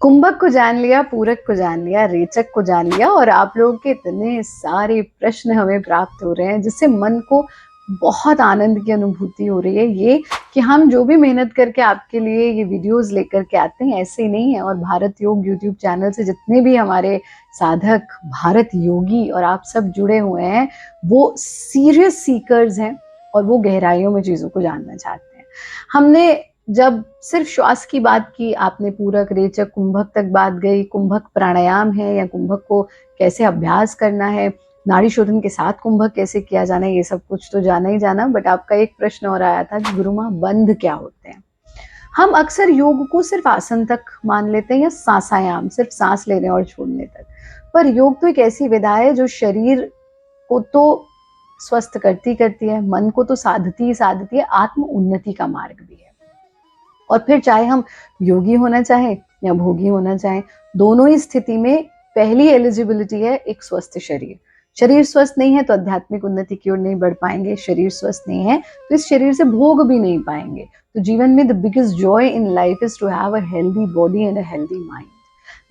कुंभक को जान लिया, पूरक को जान लिया, रेचक को जान लिया और आप लोगों के इतने सारे प्रश्न हमें प्राप्त हो रहे हैं जिससे मन को बहुत आनंद की अनुभूति हो रही है। ये कि हम जो भी मेहनत करके आपके लिए ये वीडियोस लेकर के आते हैं ऐसे ही नहीं है। और भारत योग यूट्यूब चैनल से जितने भी हमारे साधक, भारत योगी और आप सब जुड़े हुए हैं वो सीरियस सीकर्स हैं और वो गहराइयों में चीज़ों को जानना चाहते हैं। हमने जब सिर्फ श्वास की बात की, आपने पूरक, रेचक, कुंभक तक बात गई। कुंभक प्राणायाम है या कुंभक को कैसे अभ्यास करना है, नाड़ी शोधन के साथ कुंभक कैसे किया जाना है, ये सब कुछ तो जाना ही जाना। बट आपका एक प्रश्न और आया था कि गुरुमा बंध क्या होते हैं। हम अक्सर योग को सिर्फ आसन तक मान लेते हैं या सांसायाम, सिर्फ सांस लेने और छोड़ने तक। पर योग तो एक ऐसी विधा है जो शरीर को तो स्वस्थ करती है, मन को तो साधती है, आत्म उन्नति का मार्ग भी है। और फिर चाहे हम योगी होना चाहें या भोगी होना चाहें, दोनों ही स्थिति में पहली एलिजिबिलिटी है एक स्वस्थ शरीर। शरीर स्वस्थ नहीं है तो आध्यात्मिक उन्नति की ओर नहीं बढ़ पाएंगे। शरीर स्वस्थ नहीं है तो इस शरीर से भोग भी नहीं पाएंगे। तो जीवन में the biggest joy in life is to have a healthy body and a healthy mind.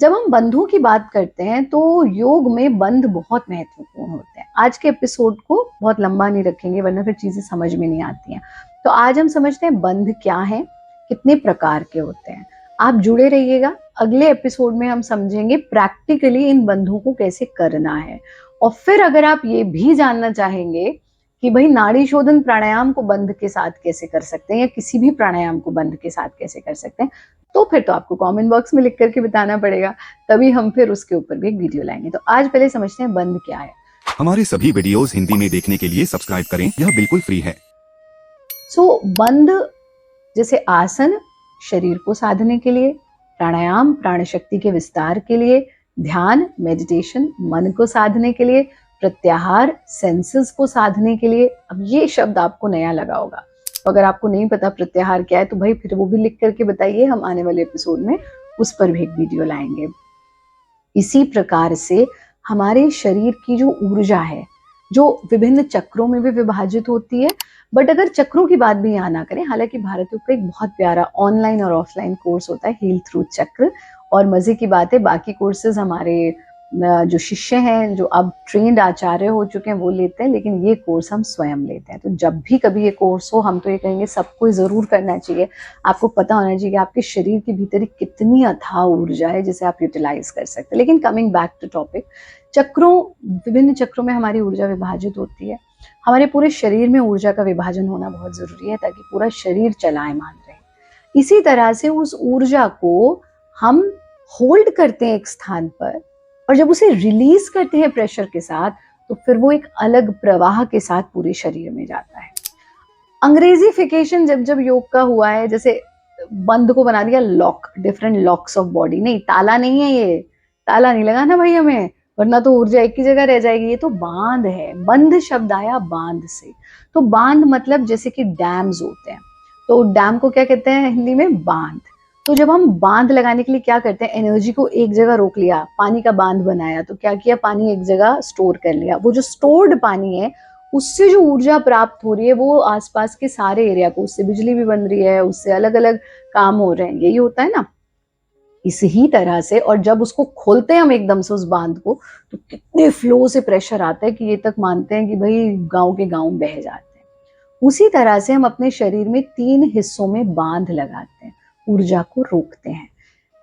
जब हम बंधों की बात करते हैं तो योग में बंध बहुत महत्वपूर्ण होते हैं। आज के एपिसोड को बहुत लंबा नहीं रखेंगे वरना फिर चीजें समझ में नहीं आती हैं। तो आज हम समझते हैं बंध क्या है, कितने प्रकार के होते हैं। आप जुड़े रहिएगा, अगले एपिसोड में हम समझेंगे प्रैक्टिकली इन बंधों को कैसे करना है। और फिर अगर आप ये भी जानना चाहेंगे कि भाई नाड़ी शोधन प्राणायाम को बंध के साथ कैसे कर सकते हैं या किसी भी प्राणायाम को बंध के साथ कैसे कर सकते हैं, तो फिर तो आपको कमेंट बॉक्स में लिख करके बताना पड़ेगा, तभी हम फिर उसके ऊपर भी एक वीडियो लाएंगे। तो आज पहले समझते हैं बंध क्या है। हमारे सभी वीडियोस हिंदी में देखने के लिए सब्सक्राइब करें, यह बिल्कुल फ्री है। बंध जैसे आसन शरीर को साधने के लिए, प्राणायाम प्राण शक्ति के विस्तार के लिए, ध्यान मेडिटेशन मन को साधने के लिए, प्रत्याहार सेंसेस को साधने के लिए। अब ये शब्द आपको नया लगा होगा, तो अगर आपको नहीं पता प्रत्याहार क्या है तो भाई फिर वो भी लिख करके बताइए, हम आने वाले एपिसोड में उस पर भी एक वीडियो लाएंगे। इसी प्रकार से हमारे शरीर की जो ऊर्जा है जो विभिन्न चक्रों में भी विभाजित होती है। बट अगर चक्रों की बात भी यहाँ ना करें, हालांकि भारत का एक बहुत प्यारा ऑनलाइन और ऑफलाइन कोर्स होता है हील थ्रू चक्र। और मजे की बात है बाकी कोर्सेज हमारे जो शिष्य हैं, जो अब ट्रेंड आचार्य हो चुके हैं वो लेते हैं, लेकिन ये कोर्स हम स्वयं लेते हैं। तो जब भी कभी ये कोर्स हो हम तो ये कहेंगे सबको जरूर करना चाहिए। आपको पता होना चाहिए कि आपके शरीर के भीतर कितनी अथाह ऊर्जा है जिसे आप यूटिलाइज कर सकते हैं। लेकिन कमिंग बैक टू टॉपिक, चक्रों, विभिन्न चक्रों में हमारी ऊर्जा विभाजित होती है। हमारे पूरे शरीर में ऊर्जा का विभाजन होना बहुत जरूरी है ताकि पूरा शरीर चलायमान रहे। इसी तरह से उस ऊर्जा को हम होल्ड करते हैं एक स्थान पर और जब उसे रिलीज करते हैं प्रेशर के साथ तो फिर वो एक अलग प्रवाह के साथ पूरे शरीर में जाता है। अंग्रेजीफिकेशन जब जब योग का हुआ है, जैसे बंद को बना दिया lock, different locks of body. नहीं, ताला नहीं है, ये ताला नहीं लगाना भाई हमें, वरना तो ऊर्जा एक ही जगह रह जाएगी। ये तो बांध है। बंध शब्द आया बांध से। तो बांध मतलब जैसे कि डैम्स होते हैं, तो डैम को क्या कहते हैं हिंदी में? बांध। तो जब हम बांध लगाने के लिए क्या करते हैं, एनर्जी को एक जगह रोक लिया, पानी का बांध बनाया, तो क्या किया, पानी एक जगह स्टोर कर लिया। वो जो स्टोर्ड पानी है उससे जो ऊर्जा प्राप्त हो रही है वो आसपास के सारे एरिया को, उससे बिजली भी बन रही है, उससे अलग अलग काम हो रहे हैं, यही होता है ना। इसी तरह से, और जब उसको खोलते हैं हम एकदम से उस बांध को, तो कितने फ्लो से प्रेशर आता है कि ये तक मानते हैं कि भाई गांव के गांव बह जाते हैं। उसी तरह से हम अपने शरीर में 3 हिस्सों में बांध लगाते हैं, ऊर्जा को रोकते हैं।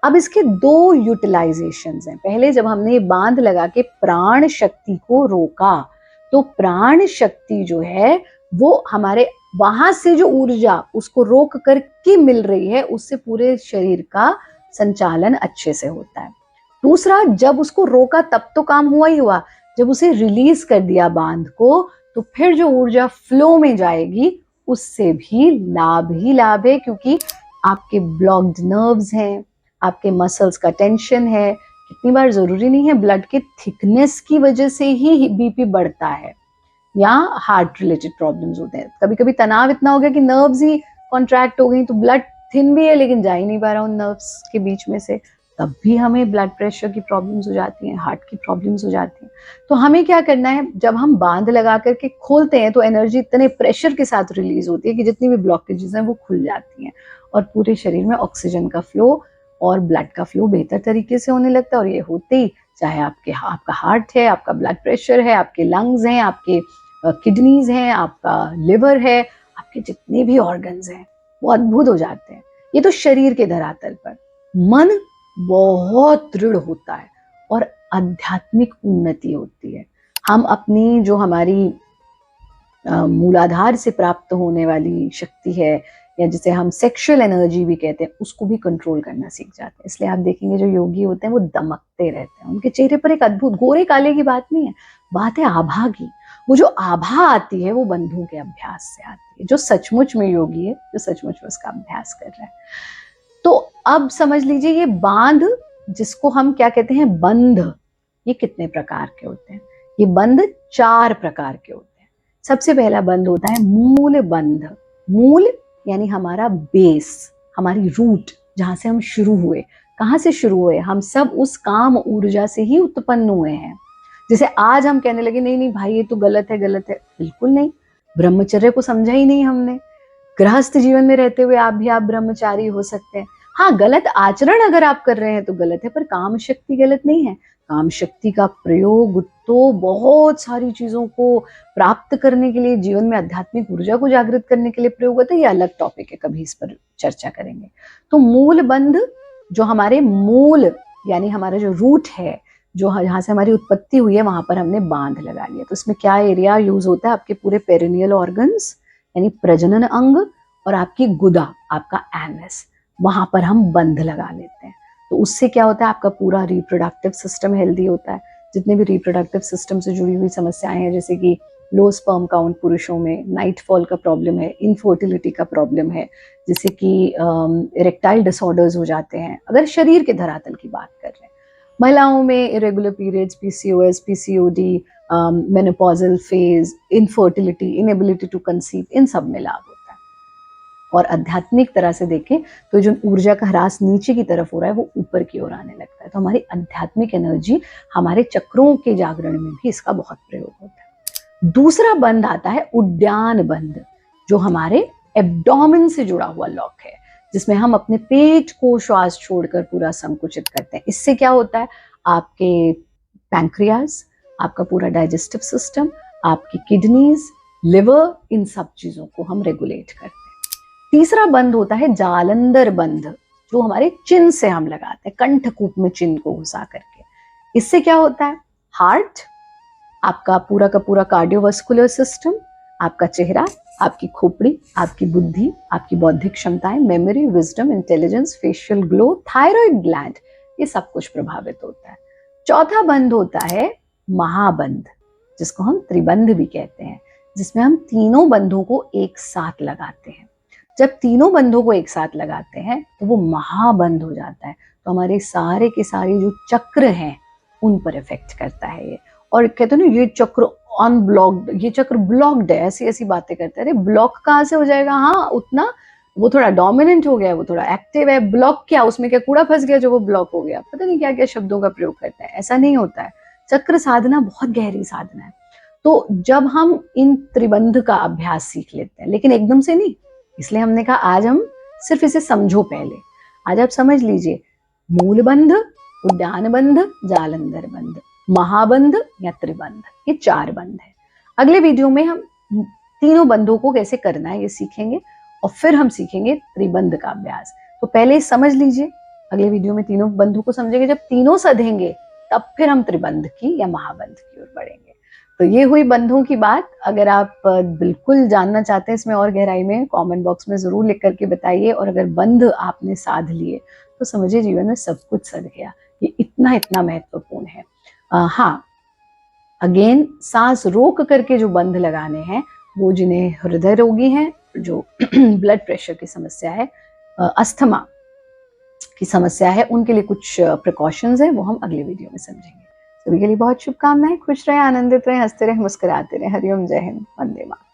अब इसके 2 यूटिलाइजेशंस हैं। पहले जब हमने ये बांध लगा के प्राण शक्ति को रोका, तो प्राण शक्ति जो है वो हमारे वहां से जो ऊर्जा उसको रोक करके मिल रही है उससे पूरे शरीर का संचालन अच्छे से होता है। दूसरा, जब उसको रोका तब तो काम हुआ ही हुआ, जब उसे रिलीज कर दिया बांध को, तो फिर जो ऊर्जा फ्लो में जाएगी उससे भी लाभ ही लाभ है, क्योंकि आपके ब्लॉक्ड नर्व्स हैं, आपके मसल्स का टेंशन है। कितनी बार जरूरी नहीं है ब्लड के थिकनेस की वजह से ही बीपी बढ़ता है या हार्ट रिलेटेड प्रॉब्लम्स होते हैं। कभी कभी तनाव इतना हो गया कि नर्व्स ही कॉन्ट्रैक्ट हो गई, तो ब्लड थिन भी है लेकिन जा ही नहीं पा रहा उन नर्व्स के बीच में से, तब भी हमें ब्लड प्रेशर की प्रॉब्लम्स हो जाती हैं, हार्ट की प्रॉब्लम्स हो जाती हैं। तो हमें क्या करना है, जब हम बांध लगा करके खोलते हैं तो एनर्जी इतने प्रेशर के साथ रिलीज होती है कि जितनी भी ब्लॉकेजेस हैं वो खुल जाती हैं और पूरे शरीर में ऑक्सीजन का फ्लो और ब्लड का फ्लो बेहतर तरीके से होने लगता है। और ये होते ही चाहे आपका हार्ट है, आपका ब्लड प्रेशर है, आपके लंग्स हैं, आपके किडनीज हैं, आपका लिवर है, आपके जितने भी ऑर्गन्स हैं वो अद्भुत हो जाते हैं। ये तो शरीर के धरातल पर। मन बहुत दृढ़ होता है और आध्यात्मिक उन्नति होती है। हम अपनी जो हमारी मूलाधार से प्राप्त होने वाली शक्ति है, या जिसे हम सेक्सुअल एनर्जी भी कहते हैं, उसको भी कंट्रोल करना सीख जाते हैं। इसलिए आप देखेंगे जो योगी होते हैं वो दमकते रहते हैं, उनके चेहरे पर एक अद्भुत, गोरे काले की बात नहीं है, बात है आभा की। वो जो आभा आती है वो बंधुओं के अभ्यास से आती है। जो सचमुच में योगी है, जो सचमुच में उसका अभ्यास कर रहा है। तो अब समझ लीजिए ये बांध, जिसको हम क्या कहते हैं, बंध, ये कितने प्रकार के होते हैं? ये बंध 4 प्रकार के होते हैं। सबसे पहला बंध होता है मूल बंध। मूल यानी हमारा बेस, हमारी रूट, जहां से हम शुरू हुए। कहां से शुरू हुए? हम सब उस काम ऊर्जा से ही उत्पन्न हुए हैं। जैसे आज हम कहने लगे नहीं नहीं भाई ये तो गलत है, गलत है। बिल्कुल नहीं, ब्रह्मचर्य को समझा ही नहीं हमने। गृहस्थ जीवन में रहते हुए आप ब्रह्मचारी हो सकते हैं। हाँ, गलत आचरण अगर आप कर रहे हैं तो गलत है, पर काम शक्ति गलत नहीं है। काम शक्ति का प्रयोग तो बहुत सारी चीजों को प्राप्त करने के लिए, जीवन में आध्यात्मिक ऊर्जा को जागृत करने के लिए प्रयोग होता है। ये अलग टॉपिक है, कभी इस पर चर्चा करेंगे। तो मूल बंध, जो हमारे मूल यानी हमारा जो रूट है, जो जहाँ से हमारी उत्पत्ति हुई है, वहां पर हमने बांध लगा लिया। तो इसमें क्या एरिया यूज होता है? आपके पूरे पेरिनियल ऑर्गन्स यानी प्रजनन अंग, और आपकी गुदा, आपका एनस, वहां पर हम बंध लगा लेते हैं। तो उससे क्या होता है? आपका पूरा रिप्रोडक्टिव सिस्टम हेल्दी होता है। जितने भी रिप्रोडक्टिव सिस्टम से जुड़ी हुई समस्याएं हैं, जैसे कि लो स्पर्म काउंट पुरुषों में, नाइट फॉल का प्रॉब्लम है, इनफर्टिलिटी का प्रॉब्लम है, जैसे कि इरेक्टाइल डिसऑर्डर्स हो जाते हैं, अगर शरीर के धरातल की बात कर रहे हैं। महिलाओं में irregular periods, PCOS, PCOD, menopausal phase, infertility, inability to conceive, इन सब में लाभ होता है। और आध्यात्मिक तरह से देखें तो जो ऊर्जा का ह्रास नीचे की तरफ हो रहा है वो ऊपर की ओर आने लगता है। तो हमारी आध्यात्मिक एनर्जी, हमारे चक्रों के जागरण में भी इसका बहुत प्रयोग होता है। दूसरा बंध आता है उद्यान बंध, जो हमारे एब्डोमेन से जुड़ा हुआ लॉक है, जिसमें हम अपने पेट को श्वास छोड़कर पूरा संकुचित करते हैं। इससे क्या होता है? आपके पैंक्रियाज, आपका पूरा डाइजेस्टिव सिस्टम, आपकी किडनीज, लिवर, इन सब चीजों को हम रेगुलेट करते हैं। तीसरा बंध होता है जालंधर बंध, जो हमारे चिन्ह से हम लगाते हैं, कंठकूप में चिन्ह को घुसा करके। इससे क्या होता है? हार्ट, आपका पूरा का पूरा कार्डियोवास्कुलर सिस्टम, आपका चेहरा, आपकी खोपड़ी, आपकी बुद्धि, आपकी बौद्धिक क्षमताएं, memory, wisdom, intelligence, facial glow, thyroid gland, ये सब कुछ प्रभावित होता है। चौथा बंध होता है महाबंध, जिसको हम त्रिबंध भी कहते हैं, जिसमें हम तीनों बंधों को एक साथ लगाते हैं। जब तीनों बंधों को एक साथ लगाते हैं तो वो महाबंध हो जाता है। तो हमारे सारे के सारे जो चक्र हैं उन पर इफेक्ट करता है ये। और कहते हैं ना, ये चक्र अनब्लॉक्ड, ये चक्र ब्लॉक्ड है, ऐसी ऐसी बातें करते हैं। अरे ब्लॉक कहाँ से हो जाएगा? हाँ, उतना वो थोड़ा डोमिनेंट हो गया, वो थोड़ा एक्टिव है। ब्लॉक क्या, उसमें क्या कूड़ा फंस गया जो वो ब्लॉक हो गया? पता नहीं क्या क्या शब्दों का प्रयोग करते हैं। ऐसा नहीं होता है। चक्र साधना बहुत गहरी साधना है। तो जब हम इन त्रिबंध का अभ्यास सीख लेते हैं, लेकिन एकदम से नहीं, इसलिए हमने कहा आज हम सिर्फ इसे समझो पहले। आज आप समझ लीजिए, मूल बंध, उद्यान बंध, जालंधर बंध, महाबंध या त्रिबंध, ये 4 बंध है। अगले वीडियो में हम तीनों बंधों को कैसे करना है ये सीखेंगे, और फिर हम सीखेंगे त्रिबंध का अभ्यास। तो पहले समझ लीजिए, अगले वीडियो में तीनों बंधों को समझेंगे। जब तीनों सधेंगे तब फिर हम त्रिबंध की या महाबंध की ओर बढ़ेंगे। तो ये हुई बंधों की बात। अगर आप बिल्कुल जानना चाहते हैं इसमें और गहराई में, कमेंट बॉक्स में जरूर लिख करके बताइए। और अगर बंध आपने साध लिए तो समझिए जीवन में सब कुछ सध गया। ये इतना इतना महत्वपूर्ण है। हाँ, अगेन सांस रोक करके जो बंध लगाने हैं वो जिन्हें हृदय रोगी हैं, जो ब्लड प्रेशर की समस्या है, अस्थमा की समस्या है, उनके लिए कुछ प्रिकॉशंस हैं, वो हम अगले वीडियो में समझेंगे। सभी के लिए बहुत शुभकामनाएं। खुश रहे, आनंदित रहे, हंसते रहे, मुस्कुराते रहे। हरिओम, जय हिंद, वंदे मातरम।